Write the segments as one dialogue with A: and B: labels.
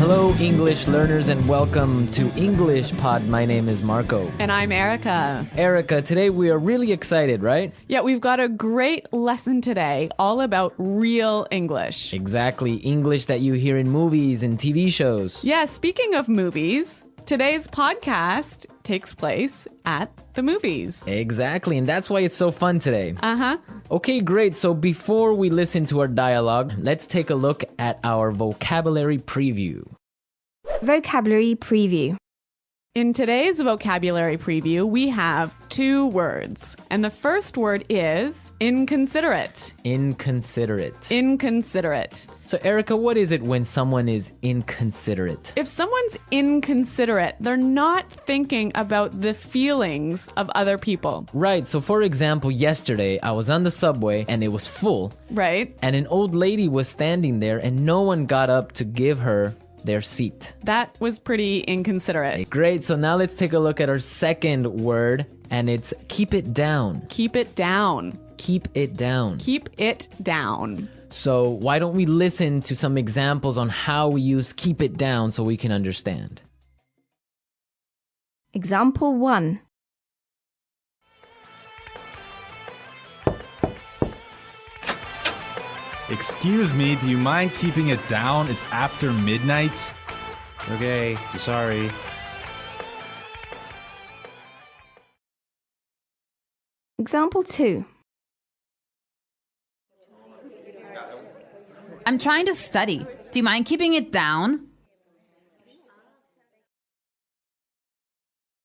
A: Hello, English learners, and welcome to English Pod. My name is Marco.
B: And I'm Erica.
A: Erica, today we are really excited, right?
B: Yeah, we've got a great lesson today all about real English.
A: Exactly, English that you hear in movies and TV shows.
B: Yeah, speaking of movies, today's podcast takes place at the movies.
A: Exactly, and that's why it's so fun today.
B: Uh-huh.
A: Okay, great. So before we listen to our dialogue, let's take a look at our vocabulary preview.
C: Vocabulary preview.
B: In today's vocabulary preview, we have two words. And the first word is inconsiderate.
A: Inconsiderate.
B: Inconsiderate.
A: So Erica, what is it when someone is inconsiderate?
B: If someone's inconsiderate, they're not thinking about the feelings of other people.
A: Right, so for example, yesterday I was on the subway and it was full.
B: Right?
A: And an old lady was standing there and no one got up to give her their seat.
B: That was pretty inconsiderate.
A: Great, so now let's take a look at our second word, and it's keep it down.
B: Keep it down.
A: Keep it down.
B: Keep it down.
A: So why don't we listen to some examples on how we use keep it down so we can understand.
C: Example 1.
D: Excuse me, do you mind keeping it down? It's after midnight.
E: Okay, I'm sorry.
C: Example 2.
F: I'm trying to study. Do you mind keeping it down?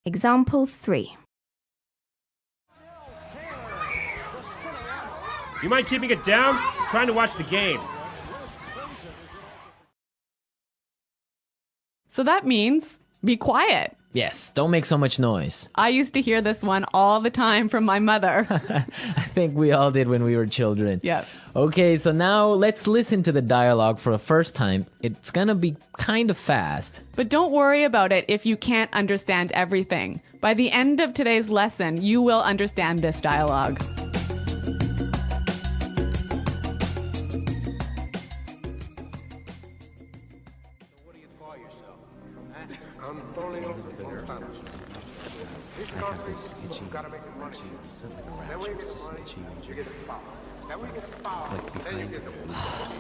C: Example 3.
E: You mind keeping it down? I'm trying to watch the game.
B: So that means be quiet.
A: Yes, don't make so much noise.
B: I used to hear this one all the time from my mother.
A: I think we all did when we were children.
B: Yeah.
A: Okay, so now let's listen to the dialogue for the first time. It's gonna be kind of fast.
B: But don't worry about it if you can't understand everything. By the end of today's lesson, you will understand this dialogue.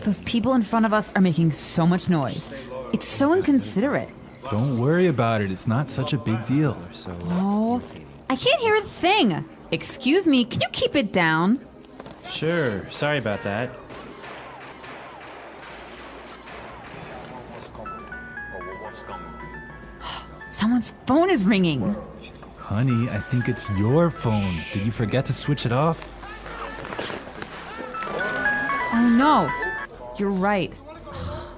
F: Those people in front of us are making so much noise. It's so inconsiderate.
D: Don't worry about it. It's not such a big deal.
F: Oh, I can't hear a thing. Excuse me, can you keep it down?
E: Sure, sorry about that.
F: Someone's phone is ringing.
D: Honey, I think it's your phone. Did you forget to switch it off?
F: Oh no, you're right.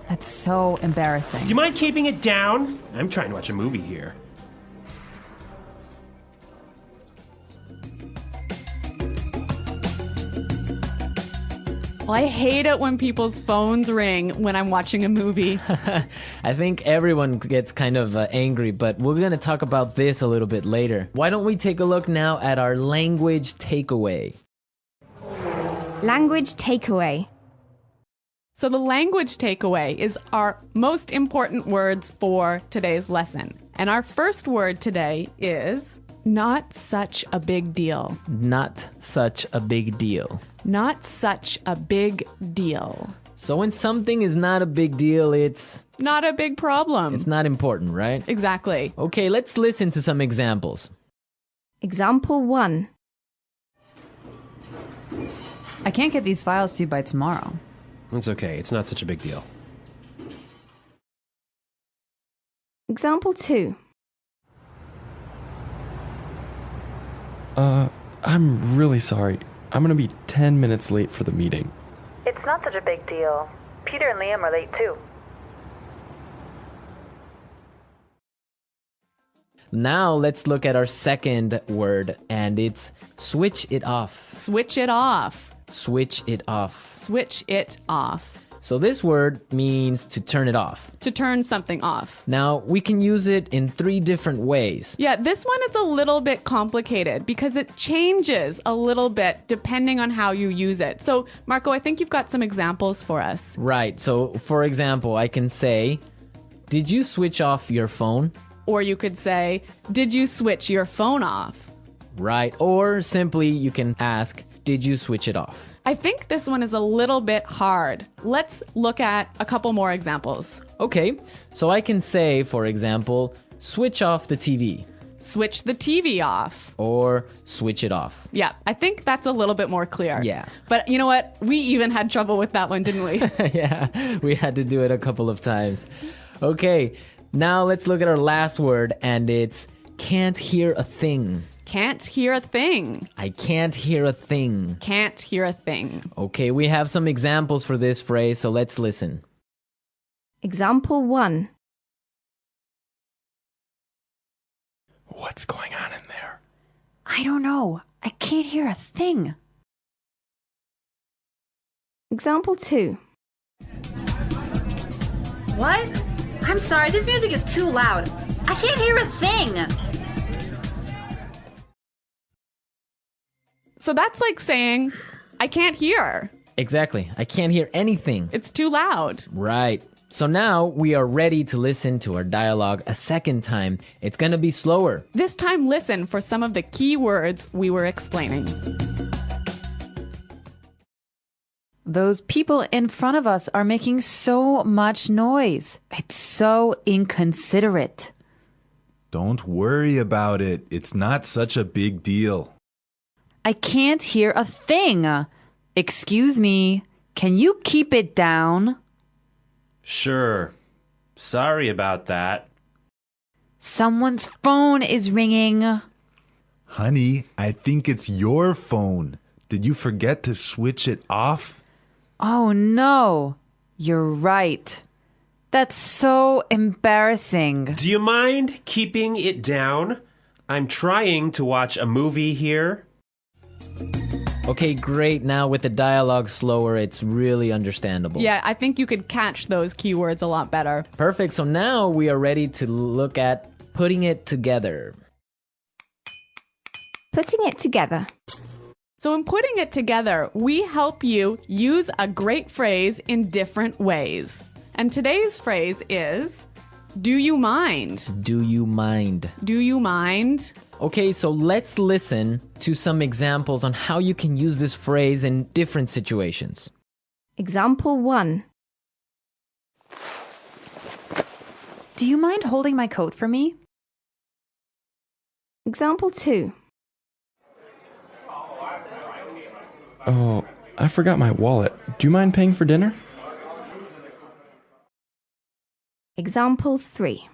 F: That's so embarrassing.
E: Do you mind keeping it down? I'm trying to watch a movie here.
B: Well, I hate it when people's phones ring when I'm watching a movie.
A: I think everyone gets kind of angry, but we're gonna talk about this a little bit later. Why don't we take a look now at our language takeaway?
C: Language takeaway.
B: So the language takeaway is our most important words for today's lesson. And our first word today is not such a big deal.
A: Not such a big deal.
B: Not such a big deal.
A: So when something is not a big deal, it's
B: Not a big problem.
A: not important, right?
B: Exactly.
A: Okay, let's listen to some examples.
C: Example 1.
F: I can't get these files to you by tomorrow.
E: It's okay, it's not such a big deal.
C: Example 2.
G: I'm really sorry. I'm gonna be 10 minutes late for the meeting.
H: It's not such a big deal. Peter and Liam are late too.
A: Now let's look at our second word, and it's switch it off.
B: Switch it off.
A: Switch it off.
B: Switch it off.
A: So this word means to turn it off.
B: To turn something off.
A: Now, we can use it in 3 different ways.
B: Yeah, this one is a little bit complicated because it changes a little bit depending on how you use it. So, Marco, I think you've got some examples for us.
A: Right. So, for example, I can say, Did you switch off your phone?
B: Or you could say, did you switch your phone off?
A: Right. Or simply you can ask, did you switch it off?
B: I think this one is a little bit hard. Let's look at a couple more examples.
A: Okay, so I can say, for example, switch off the TV.
B: Switch the TV off.
A: Or switch it off.
B: Yeah, I think that's a little bit more clear.
A: Yeah.
B: But you know what? We even had trouble with that one, didn't we?
A: Yeah, we had to do it a couple of times. Okay, now let's look at our last word, and it's can't hear a thing.
B: Can't hear a thing.
A: I can't hear a thing.
B: Can't hear a thing.
A: Okay, we have some examples for this phrase, so let's listen.
C: Example 1.
G: What's going on in there?
F: I don't know. I can't hear a thing.
C: Example 2.
I: What? I'm sorry, this music is too loud. I can't hear a thing.
B: So that's like saying, I can't hear.
A: Exactly, I can't hear anything.
B: It's too loud.
A: Right. So now we are ready to listen to our dialogue a second time. It's going to be slower.
B: This time, listen for some of the key words we were explaining.
F: Those people in front of us are making so much noise. It's so inconsiderate.
D: Don't worry about it. It's not such a big deal.
F: I can't hear a thing. Excuse me, can you keep it down?
E: Sure. Sorry about that.
F: Someone's phone is ringing.
D: Honey, I think it's your phone. Did you forget to switch it off?
F: Oh no, you're right. That's so embarrassing.
E: Do you mind keeping it down? I'm trying to watch a movie here.
A: Okay, great. Now with the dialogue slower, it's really understandable.
B: Yeah, I think you could catch those keywords a lot better.
A: Perfect. So now we are ready to look at putting it together.
C: Putting it together.
B: So in putting it together, we help you use a great phrase in different ways. And today's phrase is, do you mind?
A: Do you mind?
B: Do you mind?
A: Okay, so let's listen to some examples on how you can use this phrase in different situations.
C: Example 1.
F: Do you mind holding my coat for me?
C: Example 2.
G: Oh, I forgot my wallet. Do you mind paying for dinner?
C: Example 3.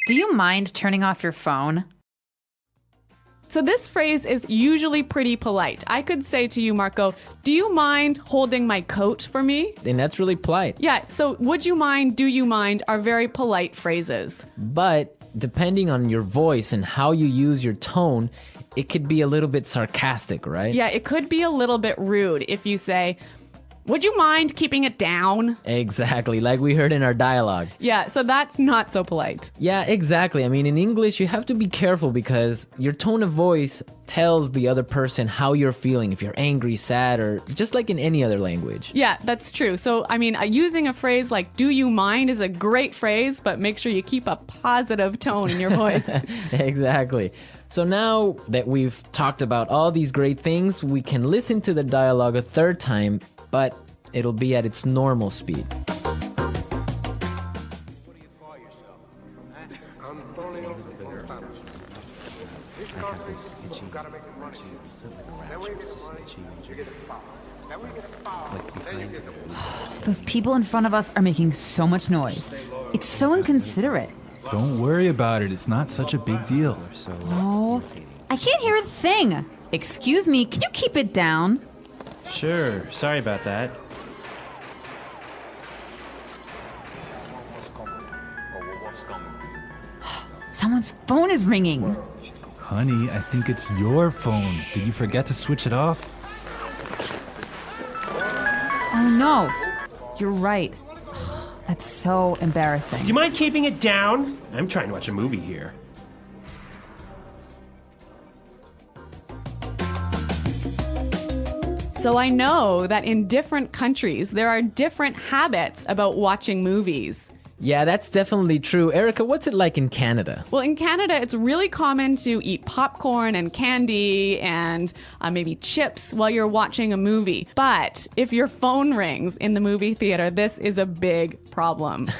F: Do you mind turning off your phone?
B: So this phrase is usually pretty polite. I could say to you, Marco, do you mind holding my coat for me?
A: And that's really polite.
B: Yeah, so would you mind, do you mind are very polite phrases.
A: But depending on your voice and how you use your tone, it could be a little bit sarcastic, right?
B: Yeah, it could be a little bit rude if you say, would you mind keeping it down?
A: Exactly, like we heard in our dialogue.
B: Yeah, so that's not so polite.
A: Yeah, exactly. I mean, in English, you have to be careful because your tone of voice tells the other person how you're feeling, if you're angry, sad, or just like in any other language.
B: Yeah, that's true. So, I mean, using a phrase like do you mind is a great phrase, but make sure you keep a positive tone in your voice.
A: Exactly. So now that we've talked about all these great things, we can listen to the dialogue a third time, but it'll be at its normal speed.
F: Those people in front of us are making so much noise. It's so inconsiderate.
D: Don't worry about it. It's not such a big deal.
F: Oh, I can't hear a thing. Excuse me, can you keep it down?
E: Sure. Sorry about that.
F: Someone's phone is ringing.
D: Honey, I think it's your phone. Did you forget to switch it off?
F: Oh no, you're right. That's so embarrassing.
E: Do you mind keeping it down? I'm trying to watch a movie here.
B: So I know that in different countries, there are different habits about watching movies.
A: Yeah, that's definitely true. Erica, what's it like in Canada?
B: Well, in Canada, it's really common to eat popcorn and candy and maybe chips while you're watching a movie. But if your phone rings in the movie theater, this is a big problem.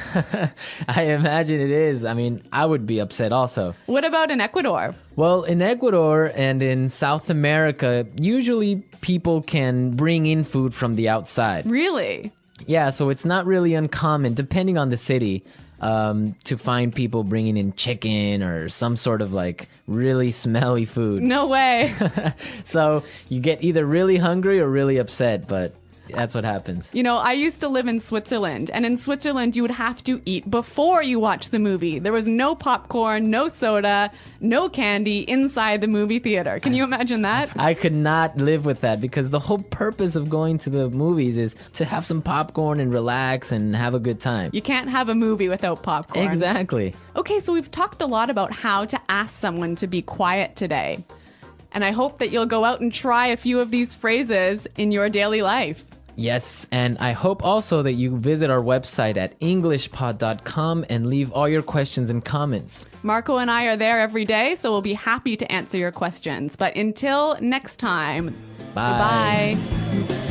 A: I imagine it is. I mean, I would be upset also.
B: What about in Ecuador?
A: Well, in Ecuador and in South America, usually people can bring in food from the outside.
B: Really?
A: Yeah, so it's not really uncommon, depending on the city, to find people bringing in chicken or some sort of like really smelly food.
B: No way.
A: So you get either really hungry or really upset, but that's what happens.
B: You know, I used to live in Switzerland, and in Switzerland, you would have to eat before you watch the movie. There was no popcorn, no soda, no candy inside the movie theater. Can you imagine that?
A: I could not live with that because the whole purpose of going to the movies is to have some popcorn and relax and have a good time.
B: You can't have a movie without popcorn.
A: Exactly.
B: Okay, so we've talked a lot about how to ask someone to be quiet today. And I hope that you'll go out and try a few of these phrases in your daily life.
A: Yes, and I hope also that you visit our website at englishpod.com and leave all your questions and comments.
B: Marco and I are there every day, so we'll be happy to answer your questions. But until next time,
A: Bye.
B: goodbye.